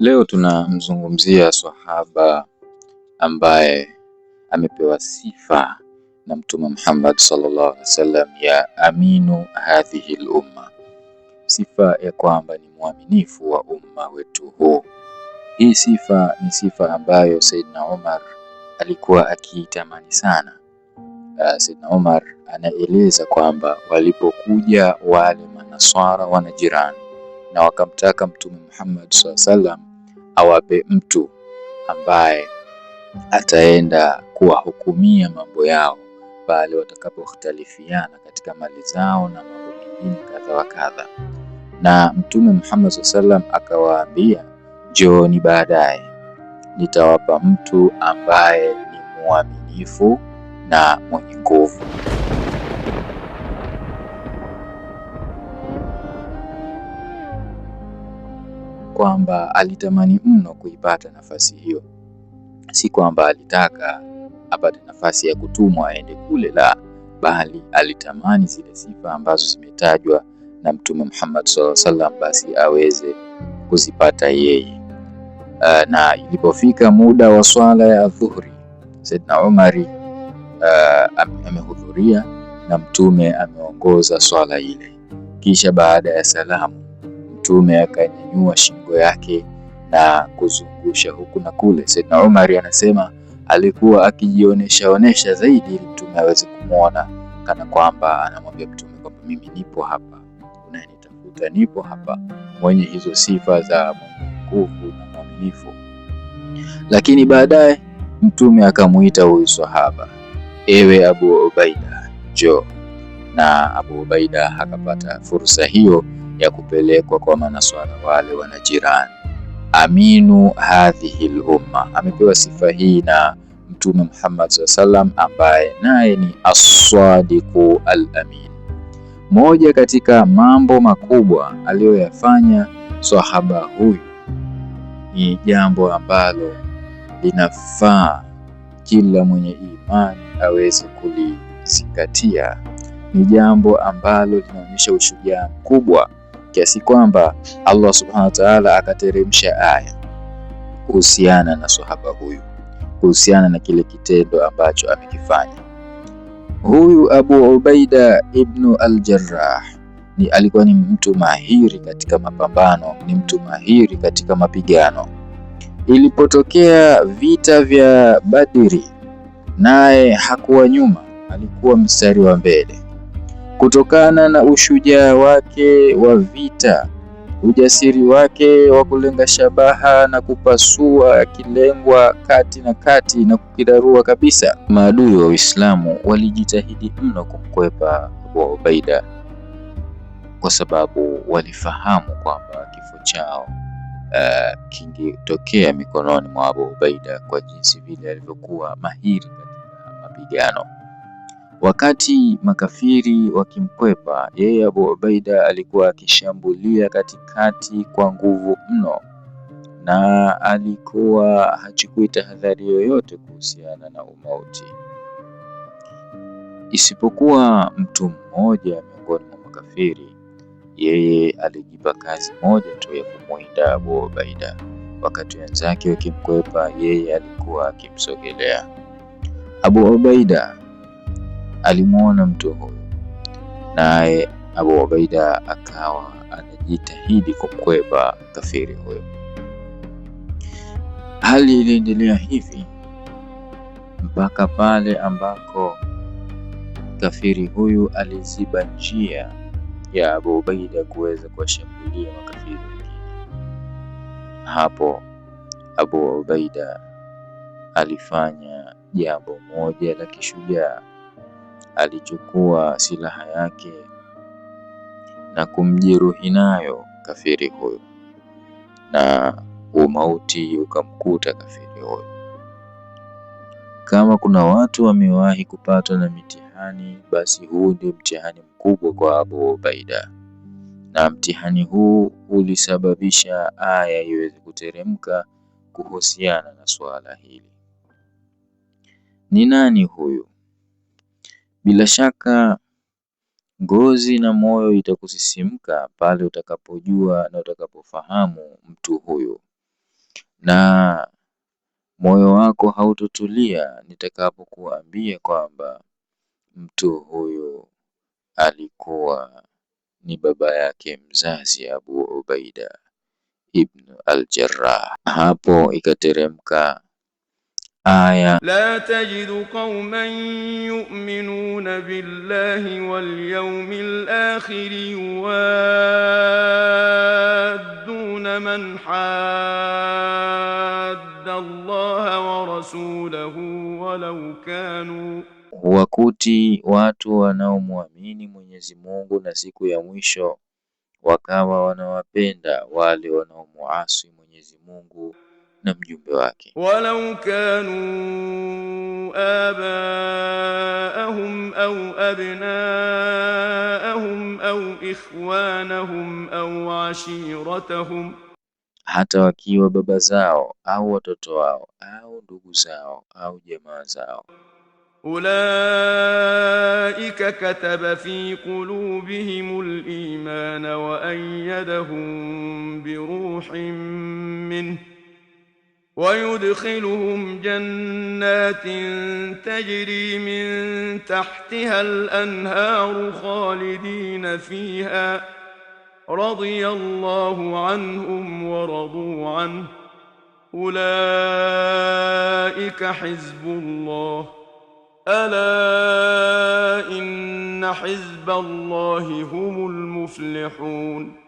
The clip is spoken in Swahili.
Leo tunamzungumzia swahaba ambaye amepewa sifa na Mtume Muhammad sallallahu alaihi wasallam ya aminu hadhihi al-umma, sifa ya kwamba ni mwaminifu wa umma wetu huu. Hii sifa ni sifa ambayo Saidna Umar alikuwa akiitamani sana. Saidna Umar anaeleza kwamba walipokuja wale manaswara wa Najran na wakamtaka Mtume Muhammad sallallahu alaihi wasallam awape mtu ambaye ataenda kuwahukumia mambo yao pale watakapohtalifiana katika mali zao na mambo mengine kadha wa kadha, na Mtume Muhammad sallallahu alaihi wasallam akawaambia, njooni baadaye, nitawapa mtu ambaye ni mwaminifu na mwenye nguvu. Kwamba alitamani mno kuipata nafasi hiyo, si kwamba alitaka apate nafasi ya kutumwa aende kule, la, bali alitamani zile sifa ambazo zimetajwa na Mtume Muhammad sallallahu alaihi wasallam basi aweze kuzipata yeye. Na ilipofika muda wa swala ya dhuhuri, Saidna Umari amehudhuria na Mtume ameongoza swala ile. Kisha baada ya salamu, Mtume akanyanyua shingo yake na kuzungusha huku na kule. Saidna Umari anasema alikuwa akijionesha zaidi ili Mtume aweze kumwona, kana kwamba anamwambia Mtume kwamba mimi nipo hapa, unanitafuta, nipo hapa, mwenye hizo sifa za nguvu na mwaminifu. Lakini baadaye Mtume akamuita huyu sahaba, ewe Abu Ubaida, njoo. Na Abu Ubaida akapata fursa hiyo ya kupelekwa kwa manaswara wale wa Najran. Aminu hadhihi al-umma, amepewa sifa hii na Mtume Muhammad sallallahu alaihi wasallam ambaye naye ni as-sadiqu al-amin. Moja katika mambo makubwa aliyoyafanya sahaba huyu ni jambo ambalo linafaa kila mwenye imani aweze kulizingatia. Ni jambo ambalo linaonyesha ushujaa mkubwa kiasi kwamba Allah subhanahu wa ta'ala akateremsha aya kuhusiana na sahaba huyu, kuhusiana na kile kitendo ambacho amekifanya. Huyu Abu Ubaida ibn al-Jarrah alikuwa ni mtu mahiri katika mapambano, ni mtu mahiri katika mapigano. Ilipotokea vita vya Badri, naye hakuwa nyuma, alikuwa mstari wa mbele. Kutokana na ushujaa wake wa vita, ujasiri wake wa kulenga shabaha na kupasua kilengwa kati na kati na kukirarua kabisa, maadui wa Uislamu walijitahidi mno kumkwepa Abu Ubaida, kwa sababu walifahamu kwamba kifo chao kingetokea mikononi mwa Abu Ubaida kwa jinsi vile alivyokuwa mahiri katika mapigano. Wakati makafiri wakimkwepa yeye, Abu Ubaida alikuwa akishambulia katikati kwa nguvu mno, na alikuwa hachukui tahadhari yoyote kuhusiana na umauti, isipokuwa mtu mmoja miongoni mwa makafiri. Yeye alijipa kazi moja tu ya kumwinda Abu Ubaida. Wakati wenzake wakimkwepa, yeye alikuwa akimsogelea. Abu Ubaida alimuona mtu huyo, naye Abu Ubaida akawa anajitahidi kumkwepa kafiri huyo. Hali iliendelea hivi mpaka pale ambako kafiri huyu aliziba njia ya Abu Ubaida kuweza kuwashambulia makafiri wengine. Hapo Abu Ubaida alifanya jambo moja la kishujaa. Alichukua silaha yake na kumjeruhi nayo kafiri huyo, na umauti ukamkuta kafiri huyo. Kama kuna watu wamewahi kupatwa na mitihani, basi huu ndio mtihani mkubwa kwa Abu Ubaida, na mtihani huu ulisababisha aya iweze kuteremka kuhusiana na swala hili. Ni nani huyu? Bila shaka ngozi na moyo itakusisimka pale utakapojua na utakapofahamu mtu huyu. na moyo wako hautotulia nitakapokuambia kwamba mtu huyu alikuwa ni baba yake mzazi Abu Ubaida ibn al-Jarrah. Hapo ikateremka aya la tajidu qauman yu'minuna billahi wal yawmil akhir yuwadduna man hadda Allah wa rasulahu walau kanu, huwakuti watu wanaomwamini Mwenyezi Mungu na siku ya mwisho wakawa wanawapenda wale wanaomuasi Mwenyezi Mungu na mjumbe wake. walau kanu abaahum au abnaahum au ikhwanahum au ashiratahum, hata wakiwa baba zao au watoto wao au ndugu zao au jamaa zao. ulaika kataba fi qulubihimul imana wa ayyadahum bi ruhin minhu ويدخلهم جنات تجري من تحتها الأنهار خالدين فيها رضي الله عنهم ورضوا عنه أولئك حزب الله ألا إن حزب الله هم المفلحون.